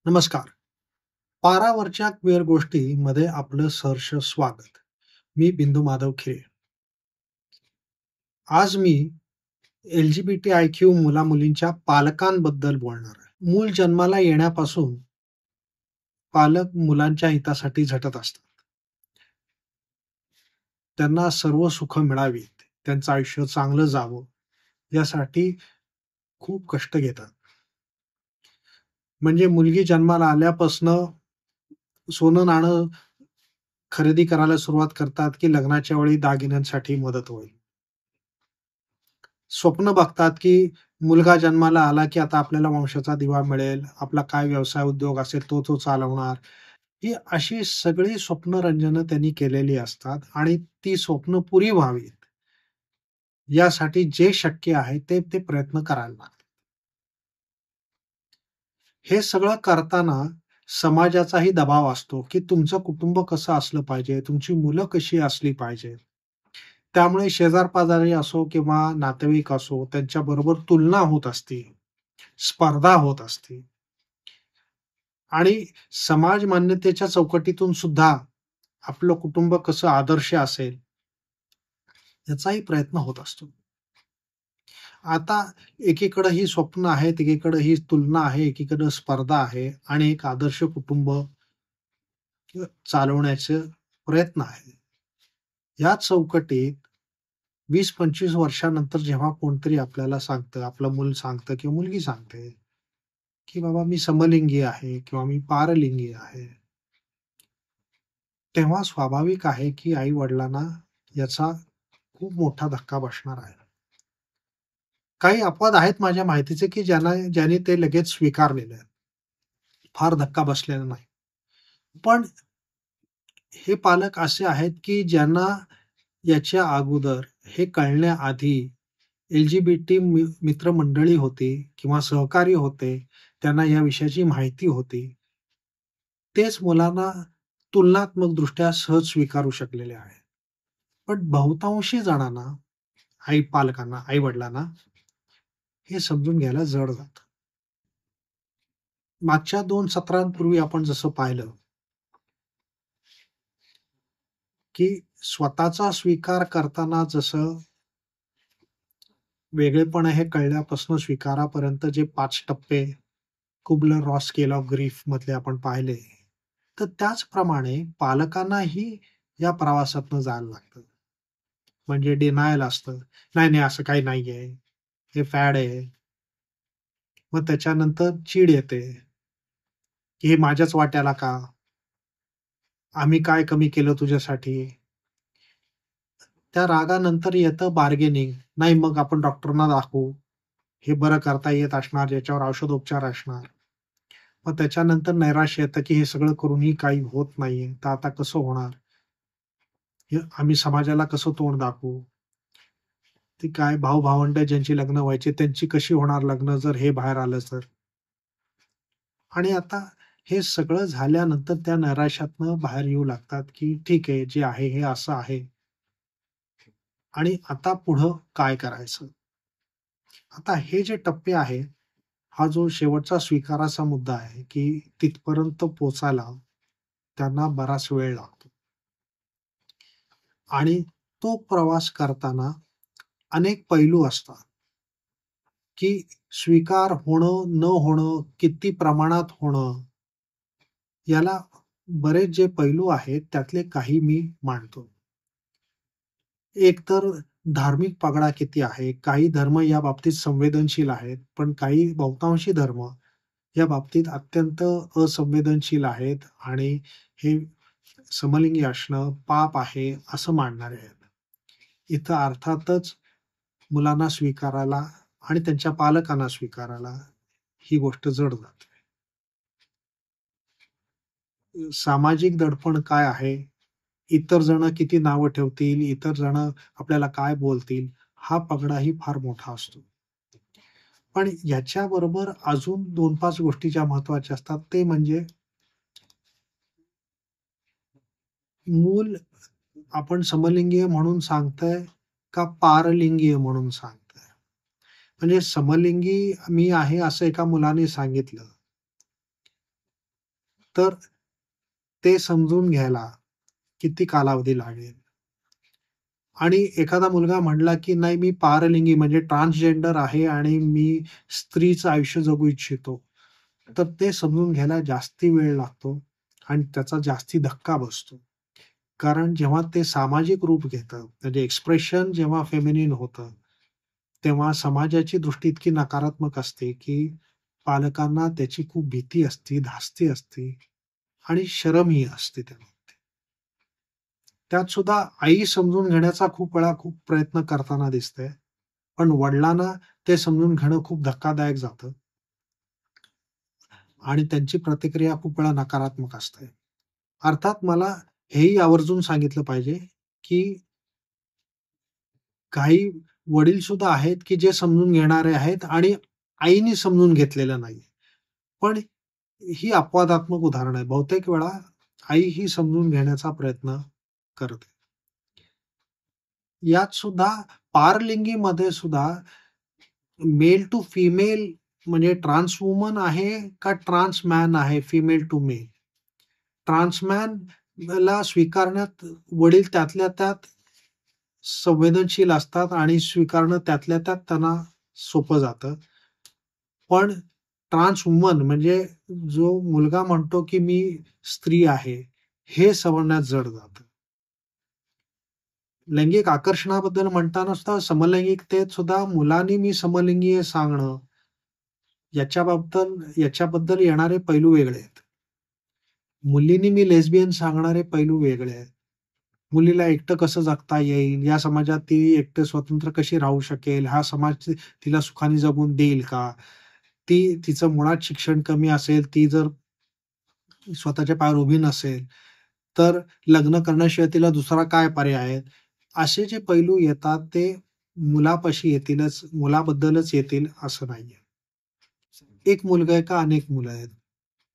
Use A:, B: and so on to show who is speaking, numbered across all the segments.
A: नमस्कार. पारावरच्या क्वेअर गोष्टीमध्ये आपलं सहर्ष स्वागत. मी बिंदू माधव खिरे. आज मी LGBTIQ मुला-मुलींच्या पालकांबद्दल बोलणार आहे. मूल जन्माला येण्यापासून पालक मुलांच्या हितासाठी झटत असतात. त्यांना सर्व सुख मिळावीत, त्यांचं आयुष्य चांगलं जावं यासाठी खूप कष्ट घेतात. म्हणजे मुलगी जन्माला आल्यापासनं सोनं-नाणं खरेदी करायला सुरुवात करतात, की लग्नाच्या वेळी दागिन्यांसाठी मदत होईल. स्वप्न बघतात, की मुलगा जन्माला आला, की आता आपल्याला वंशाचा दिवा मिळेल. आपला काय व्यवसाय उद्योग असेल तो चालवणार. ही अशी सगळी स्वप्नरंजनं त्यांनी केलेली असतात आणि ती स्वप्न पुरी व्हावीत यासाठी जे शक्य आहे ते प्रयत्न करायला लागतात. हे सगळं करताना समाजाचाही दबाव असतो, की तुमचं कुटुंब कसं असलं पाहिजे, तुमची मुलं कशी असली पाहिजेत. त्यामुळे शेजार-पाजारी असो किंवा नातेवाईक असो, त्यांच्याबरोबर तुलना होत असते, स्पर्धा होत असते आणि समाज मान्यतेच्या चौकटीतून सुद्धा आपलं कुटुंब कसं आदर्श असेल, याचाही प्रयत्न होत असतो. आता एकीकडे ही स्वप्न आहेत, एकीकडे ही तुलना आहे, एकीकडे स्पर्धा आहे आणि एक आदर्श कुटुंब चालवण्याचे प्रयत्न आहे. या चौकटीत 20-25 वर्षानंतर जेव्हा कोणतरी आपल्याला सांगतं, आपलं मूल सांगतं किंवा मुलगी सांगते, की बाबा मी समलिंगी आहे किंवा मी पारलिंगी आहे. तेव्हा स्वाभाविक आहे, की आई-वडिलांना याचा खूप मोठा धक्का बसणार आहे. काही अपवाद आहेत माझ्या माहितीचे, की ज्यांनी ते लगेच स्वीकारलेलं आहे. फार धक्का बसलेला नाही. पण हे पालक असे आहेत, की ज्यांना याच्या अगोदर हे कळण्याआधी LGBT मित्रमंडळी होती किंवा सहकारी होते. त्यांना या विषयाची माहिती होती. तेच मुलांना तुलनात्मकदृष्ट्या सहज स्वीकारू शकलेले आहेत. पण बहुतांशी जणांना, पालकांना, आई-वडिलांना हे समजून घ्यायला जड जातं. मागच्या 2 सत्रांपूर्वी आपण जसं पाहिलं, की स्वतःचा स्वीकार करताना जसं वेगळेपण हे कळल्यापासून स्वीकारापर्यंत जे 5 टप्पे कुबलर-रॉस स्केल ऑफ ग्रीफ मधले आपण पाहिले, तर त्याचप्रमाणे पालकांनाही या प्रवासातनं जायला लागतं. म्हणजे डिनायल असतं. नाही, नाही असं काही नाहीये. हे फॅड आहे. मग त्याच्यानंतर चीड येते, की हे माझ्याच वाट्याला का? आम्ही काय कमी केलं तुझ्यासाठी? त्या रागानंतर येतं बार्गेनिंग. नाही मग आपण डॉक्टरना दाखवू. हे बरं करता येत असणार, याच्यावर औषधोपचार असणार. मग त्याच्यानंतर नैराश्य येतं, की हे सगळं करूनही काही होत नाहीये. तर आता कसं होणार? हे आम्ही समाजाला कसं तोंड दाखवू? ती काय भाऊ-भावंड ज्यांची लग्न व्हायची त्यांची कशी होणार लग्न जर हे बाहेर आलं तर? आणि आता हे सगळं झाल्यानंतर त्या नैराश्यातनं बाहेर येऊ लागतात, की ठीक आहे, जे आहे हे असं आहे आणि आता पुढं काय करायचं? आता हे जे टप्पे आहेत, हा जो शेवटचा स्वीकाराचा मुद्दा आहे, की तिथपर्यंत पोहोचायला त्यांना बराच वेळ लागतो आणि तो प्रवास करताना अनेक पैलू असतात, की स्वीकार होणं, न होणं, किती प्रमाणात होणं, याला बरेच जे पैलू आहेत, त्यातले काही मी मांडतो. एक तर धार्मिक पगडा किती आहे? काही धर्म या बाबतीत संवेदनशील आहेत, पण काही बहुतांशी धर्म या बाबतीत अत्यंत असंवेदनशील आहेत आणि हे समलिंगी असणं पाप आहे, असं मानणारे आहेत. इथं अर्थातच मुलांना स्वीकारायला आणि त्यांच्या पालकांना स्वीकारायला ही गोष्ट जड जाते. सामाजिक दडपण काय आहे? इतर जण किती नावं ठेवतील, इतर जण आपल्याला काय बोलतील, हा पगडाही फार मोठा असतो. पण याच्याबरोबर अजून 2-5 गोष्टी ज्या महत्त्वाच्या असतात, ते म्हणजे मूल आपण समलिंगी म्हणून सांगतंय का पारलिंगी म्हणून सांगतंय? म्हणजे समलिंगी मी आहे असं एका मुलाने सांगितलं, तर ते समजून घ्यायला किती कालावधी लागेल? आणि एखादा मुलगा म्हणला, की नाही मी पारलिंगी म्हणजे ट्रान्सजेंडर आहे आणि मी स्त्रीचं आयुष्य जगू इच्छितो. तर ते समजून घ्यायला जास्ती वेळ लागतो आणि त्याचा जास्ती धक्का बसतो. कारण जेव्हा ते सामाजिक रूप घेतं, म्हणजे एक्सप्रेशन जेव्हा फेमिनिन होतं, तेव्हा समाजाची दृष्टी इतकी नकारात्मक असते, की पालकांना त्याची खूप भीती असते, धास्ती असते आणि शरमही असते त्याला. त्यात सुद्धा आई समजून घेण्याचा खूप वेळा खूप प्रयत्न करताना दिसते. पण वडिलांना ते समजून घेणं खूप धक्कादायक जातं आणि त्यांची प्रतिक्रिया खूप वेळा नकारात्मक असते. अर्थात मला हेही आवर्जून सांगितलं पाहिजे, की काही वडील सुद्धा आहेत, की जे समजून घेणारे आहेत आणि आईनी समजून घेतलेलं नाही. पण ही अपवादात्मक उदाहरण आहे. बहुतेक वेळा आई ही समजून घेण्याचा प्रयत्न करते. यात सुद्धा पारलिंगीमध्ये सुद्धा मेल टू फिमेल म्हणजे ट्रान्स वुमन आहे का ट्रान्स मॅन आहे, फिमेल टू मेल. ट्रान्स मॅनला स्वीकारण्यात वडील त्यातल्या त्यात संवेदनशील असतात आणि स्वीकारणं त्यातल्या त्यात त्यांना सोपं जातं. पण ट्रान्स वुमन म्हणजे जो मुलगा म्हणतो, की मी स्त्री आहे, हे समजण्यात जड जातं. लैंगिक आकर्षणाबद्दल म्हणताना सुद्धा समलैंगिकतेत सुद्धा मुलांनी मी समलिंगी आहे सांगणं, याच्याबद्दल येणारे पैलू वेगळे आहेत. मुलींनी मी लेस्बियन सांगणारे पैलू वेगळे आहेत. मुलीला एकटं कसं जगता येईल, या समाजात ती एकटं स्वतंत्र कशी राहू शकेल, हा समाज तिला सुखाने जगून देईल का? तिचं मुळात शिक्षण कमी असेल, ती जर स्वतःच्या पायावर उभी नसेल, तर लग्न करण्याशिवाय तिला दुसरा काय पर्याय आहे? असे जे पैलू येतात ते मुलापाशी येतीलच, मुलाबद्दलच येतील असं नाहीये. एक मुलगा आहे का अनेक मुलं आहेत?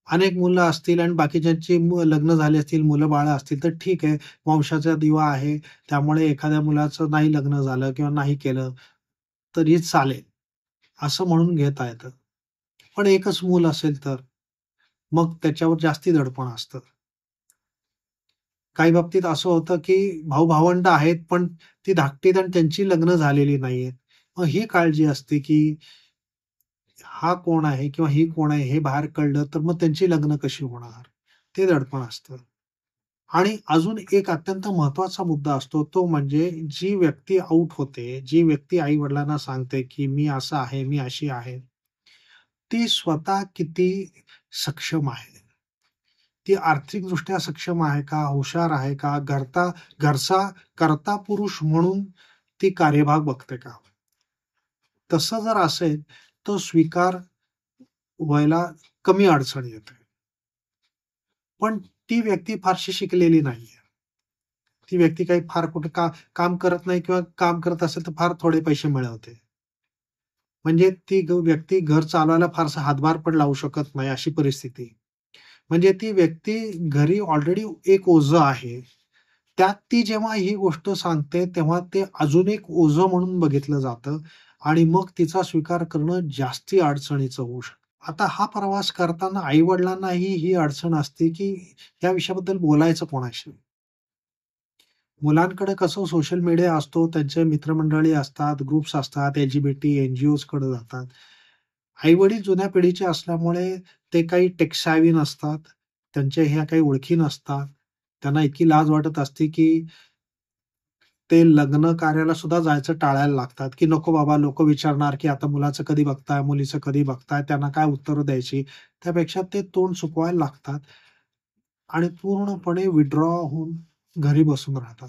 A: अनेक मुलं असतील आणि बाकीच्यांची लग्न झाली असतील, मुलं-बाळं असतील तर ठीक आहे. वंशाचा दिवा आहे. त्यामुळे एखाद्या मुलाचं नाही लग्न झालं किंवा नाही केलं तरी चालेल, असं म्हणून घेता येतं. पण एकच मूल असेल तर? मग त्याच्यावर जास्ती दडपण असतं. काही बाबतीत असं होतं, की भाऊ-भावंड आहेत, पण ती धाकटीत आणि त्यांची लग्न झालेली नाहीयेत. मग ही काळजी असते, की हा कोण आहे किंवा ही कोण आहे हे बाहेर कळलं, तर मग त्यांची लग्न कशी होणार? ते दडपण असतं. आणि अजून एक अत्यंत महत्त्वाचा मुद्दा असतो, तो म्हणजे जी व्यक्ती आउट होते, जी व्यक्ती आई-वडिलांना सांगते, की मी असं आहे, मी अशी आहे, ती स्वतः किती सक्षम आहे. ती आर्थिकदृष्ट्या सक्षम आहे का? हुशार आहे का? घरचा कर्ता पुरुष म्हणून ती कार्यभाग बघते का? तसं जर असेल, तर स्वीकार व्हायला कमी अडचण येते. पण ती व्यक्ती फारशी शिकलेली नाहीये. ती व्यक्ती काही फार कुठे काम करत नाही किंवा काम करत असेल तर फार थोडे पैसे मिळवते. म्हणजे ती व्यक्ती घर चालवायला फारसा हातभार पण लावू शकत नाही अशी परिस्थिती. म्हणजे ती व्यक्ती घरी ऑलरेडी एक ओझं आहे. त्यात ती जेव्हा ही गोष्ट सांगते, तेव्हा ते अजून एक ओझं म्हणून बघितलं जातं आणि मग तिचा स्वीकार करणं जास्ती अडचणीचं होऊ शकतं. आता हा प्रवास करताना आई-वडिलांनाही ही अडचण असते, की या विषयाबद्दल बोलायचं कोणाशी? मुलांकडे कसं सोशल मीडिया असतो, त्यांचे मित्रमंडळी असतात, ग्रुप्स असतात, एल-जी-बी-टी, एन-जी-ओजकडे जातात. आई-वडील जुन्या पिढीचे असल्यामुळे ते काही टेक सॅव्ही नसतात. त्यांच्या ह्या काही ओळखी नसतात. त्यांना इतकी लाज वाटत असते, की ते लग्न कार्याला सुद्धा जायचं टाळायला लागतात, की नको बाबा लोकं विचारणार, की आता मुलाचं कधी बघताय, मुलीचं कधी बघताय, त्यांना काय उत्तरं द्यायची. त्यापेक्षा ते तोंड सुकवायला लागतात आणि पूर्णपणे विथड्रॉ होऊन घरी बसून राहतात.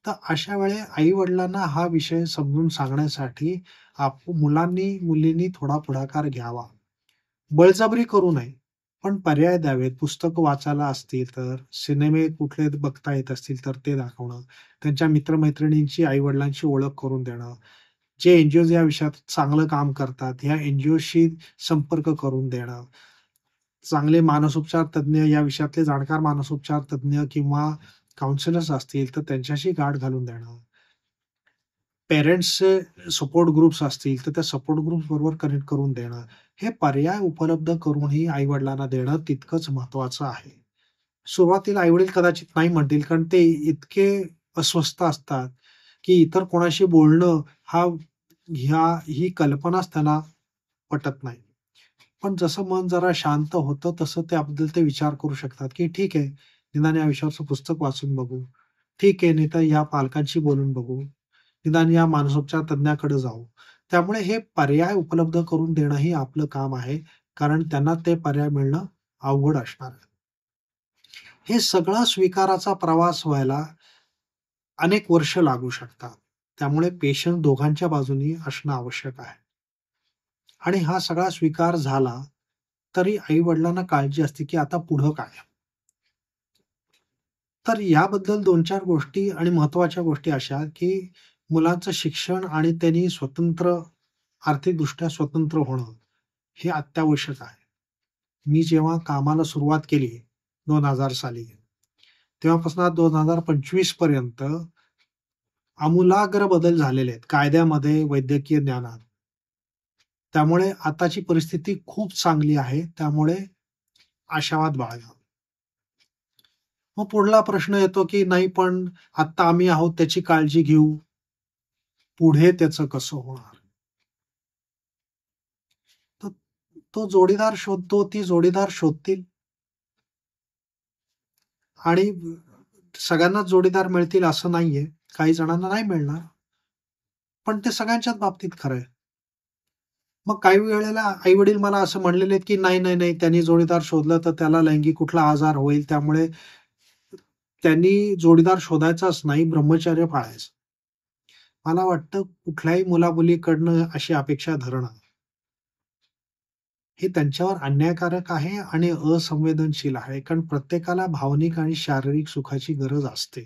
A: तर अशा वेळी आई-वडिलांना हा विषय समजून सांगण्यासाठी मुलींनी थोडा पुढाकार घ्यावा. बळजबरी करू नये, पण पर्याय द्यावेत. पुस्तकं वाचायला असतील तर, सिनेमे कुठले बघता येत असतील तर ते दाखवणं. त्यांच्या मित्र-मैत्रिणींची आई-वडिलांशी ओळख करून देणं. जे एन-जी-ओज या विषयात चांगलं काम करतात, ह्या एन-जी-ओशी संपर्क करून देणं. चांगले मानसोपचार तज्ञ या विषयातले जाणकार मानसोपचार तज्ञ किंवा काउन्सिलर्स असतील तर त्यांच्याशी गाठ घालून देणं. पेरेंट्सचे सपोर्ट ग्रुप्स असतील, तर त्या सपोर्ट ग्रुप्स बरोबर कनेक्ट करून देणं, हे पर्याय उपलब्ध करूनही आई-वडिलांना देणं तितकंच महत्त्वाचं आहे. सुरुवातीला आई-वडील कदाचित नाही म्हणतील, कारण ते इतके अस्वस्थ असतात, की इतर कोणाशी बोलणं हा ही कल्पनाच त्यांना पटत नाही. पण जसं मन जरा शांत होतं, तसं त्याबद्दल ते विचार करू शकतात, की ठीक आहे, निदान या विषयावरचं पुस्तक वाचून बघू. ठीक आहे, नाहीतर या पालकांशी बोलून बघू. निदान या मानसोपचार तज्ञाकडे जाऊ. त्यामुळे हे पर्याय उपलब्ध करून देणं ही आपलं काम आहे. कारण त्यांना ते पर्याय मिळणं अवघड असणार आहे. हे सगळं स्वीकाराचा प्रवास व्हायला अनेक वर्ष लागू शकतात. त्यामुळे पेशन्स दोघांच्या बाजूनी असणं आवश्यक आहे. आणि हा सगळा स्वीकार झाला, तरी आई-वडिलांना काळजी असते, की आता पुढं काय? तर याबद्दल 2-4 गोष्टी आणि महत्त्वाच्या गोष्टी अशा, की मुलांचं शिक्षण आणि त्यांनी आर्थिकदृष्ट्या स्वतंत्र होणं, हे अत्यावश्यक आहे. मी जेव्हा कामाला सुरुवात केली 2000 साली, तेव्हापासून 2025 पर्यंत आमूलाग्र बदल झालेले आहेत कायद्यामध्ये, वैद्यकीय ज्ञानात. त्यामुळे आताची परिस्थिती खूप चांगली आहे. त्यामुळे आशावाद बाळगा. मग पुढला प्रश्न येतो, की नाही पण आत्ता आम्ही आहोत त्याची काळजी घेऊ. पुढे त्याचं कसं होणार? तर तो जोडीदार शोधतो, ती जोडीदार शोधतील आणि सगळ्यांनाच जोडीदार मिळतील असं नाहीये. काही जणांना नाही मिळणार. पण ते सगळ्यांच्याच बाबतीत खरं आहे. मग काही वेळेला आई-वडील मला असं म्हणलेले आहेत, की "नाही, नाही, नाही, त्यांनी जोडीदार शोधलं तर त्याला लैंगिक कुठला आजार होईल. त्यामुळे त्यांनी जोडीदार शोधायचाच नाही, ब्रह्मचर्य पाळायचं." मला वाटतं कुठल्याही मुला-मुलीकडनं अशी अपेक्षा धरणं, हे त्यांच्यावर अन्यायकारक आहे आणि असंवेदनशील आहे. कारण प्रत्येकाला भावनिक आणि शारीरिक सुखाची गरज असते.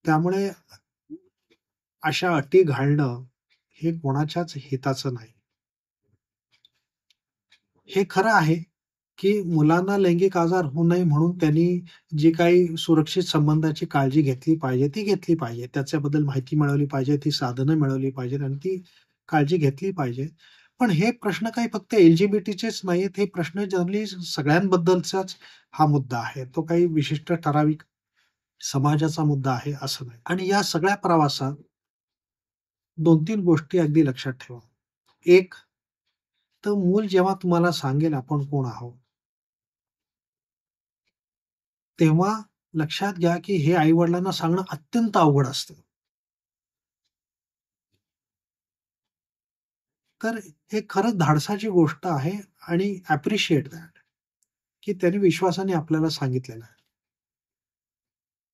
A: त्यामुळे अशा अटी घालणं हे कोणाच्याच हिताचं नाही. हे खरं आहे, की मुलांना लैंगिक आजार होऊ नये म्हणून त्यांनी जी काही सुरक्षित संबंधाची काळजी घेतली पाहिजे, ती घेतली पाहिजे. त्याच्याबद्दल माहिती मिळवली पाहिजे, ती साधनं मिळवली पाहिजेत आणि ती काळजी घेतली पाहिजे. पण हे प्रश्न काही फक्त एल-जी-बी-टीचेच नाहीयेत. हे प्रश्न जनरली सगळ्यांबद्दलचाच हा मुद्दा आहे. तो काही विशिष्ट ठराविक समाजाचा मुद्दा आहे असं नाही. आणि या सगळ्या प्रवासात 2-3 गोष्टी अगदी लक्षात ठेवा. एक, तर मूल जेव्हा तुम्हाला सांगेल आपण कोण आहोत, तेव्हा लक्षात घ्या, की हे आई-वडिलांना सांगणं अत्यंत अवघड असतं. तर हे खरंच धाडसाची गोष्ट आहे आणि ॲप्रिशिएट दॅट, की त्याने विश्वासाने आपल्याला सांगितलेलं आहे.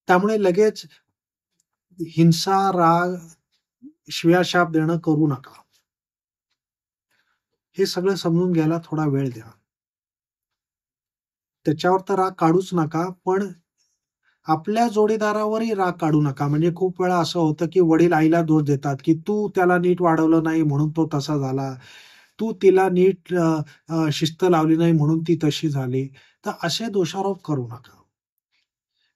A: त्यामुळे लगेच हिंसा, राग, शिव्या-शाप देणं करू नका. हे सगळं समजून घ्यायला थोडा वेळ द्या. त्याच्यावर तर राग काढूच नका, पण आपल्या जोडीदारावरही राग काढू नका. म्हणजे खूप वेळा असं होतं, की वडील आईला दोष देतात, की "तू त्याला नीट वाढवलं नाही म्हणून तो तसा झाला. तू तिला नीट शिस्त लावली नाही म्हणून ती तशी झाली." तर असे दोषारोप करू नका.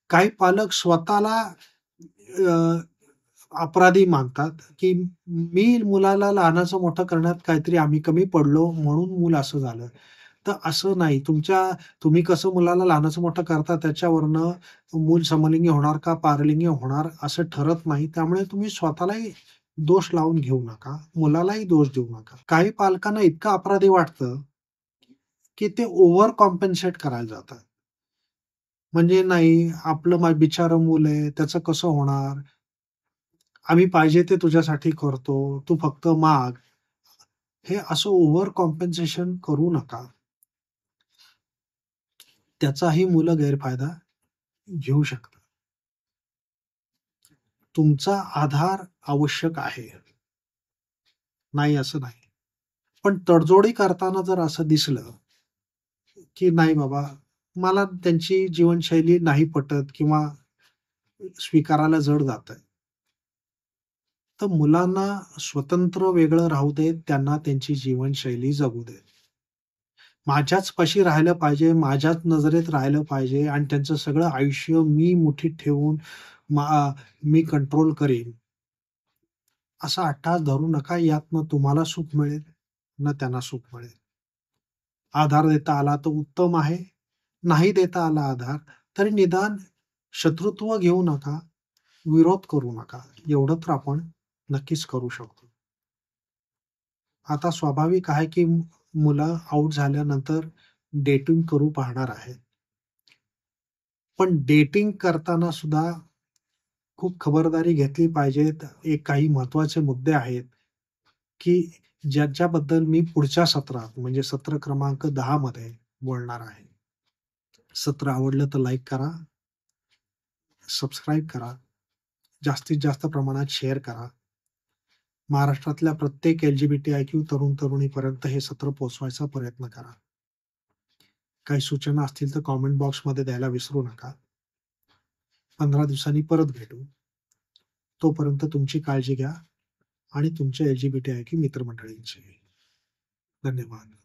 A: काही पालक स्वतःला अ, अपराधी मानतात, की मी मुलाला लहानाचं मोठं करण्यात काहीतरी आम्ही कमी पडलो म्हणून मूल असं झालं. तर असं नाही. तुम्ही कसं मुलाला लहानाचं मोठं करता त्याच्यावरनं मूल समलिंगी होणार का पारलिंगी होणार असं ठरत नाही. त्यामुळे तुम्ही स्वतःलाही दोष लावून घेऊ नका. मुलालाही दोष देऊ नका. काही पालकांना इतकं अपराधी वाटतं, की ते ओव्हर कॉम्पेन्सेट करायला जातात. म्हणजे नाही आपलं बिचारं मूल आहे, त्याचं कसं होणार? आम्ही पाहिजे ते तुझ्यासाठी करतो. तू फक्त माग. हे असं ओव्हर कॉम्पेन्सेशन करू नका. त्याचाही मुलं गैरफायदा घेऊ शकतात. तुमचा आधार आवश्यक आहे. नाही असं नाही. पण तडजोडी करताना जर असं दिसलं, की नाही बाबा, मला त्यांची जीवनशैली नाही पटत किंवा स्वीकारायला जड जातंय. तर मुलांना स्वतंत्र वेगळं राहू देत. त्यांना त्यांची जीवनशैली जगू देत. माझ्याच पाशी राहिलं पाहिजे, माझ्याच नजरेत राहिलं पाहिजे आणि त्यांचं सगळं आयुष्य मी मुठीत ठेवून मा मी कंट्रोल करीन, असा अट्टहास धरू नका. यात न तुम्हाला सुख मिळेल, न त्यांना सुख मिळेल. आधार देता आला तर उत्तम आहे. नाही देता आला आधार, तरी निदान शत्रुत्व घेऊ नका, विरोध करू नका. एवढं तर आपण नक्कीच करू शकतो. आता स्वाभाविक आहे की मुलं आउट झाल्यानंतर डेटिंग करू पाहणार आहेत. पण डेटिंग करताना सुद्धा खूप खबरदारी घेतली पाहिजे. एक काही महत्त्वाचे मुद्दे आहेत, की ज्याच्याबद्दल मी पुढच्या सत्रात म्हणजे सत्र क्रमांक 10 मध्ये बोलणार आहे. सत्र आवडलं तर लाईक करा, सबस्क्राईब करा, जास्तीत जास्त प्रमाणात शेअर करा. महाराष्ट्रातल्या प्रत्येक LGBTIQ तरुण-तरुणीपर्यंत हे सत्र पोहोचवायचा प्रयत्न करा. काही सूचना असतील तर कॉमेंट बॉक्समध्ये द्यायला विसरू नका. 15 दिवसांनी परत भेटू. तोपर्यंत तुमची काळजी घ्या आणि तुमच्या LGBTIQ मित्रमंडळींची. धन्यवाद.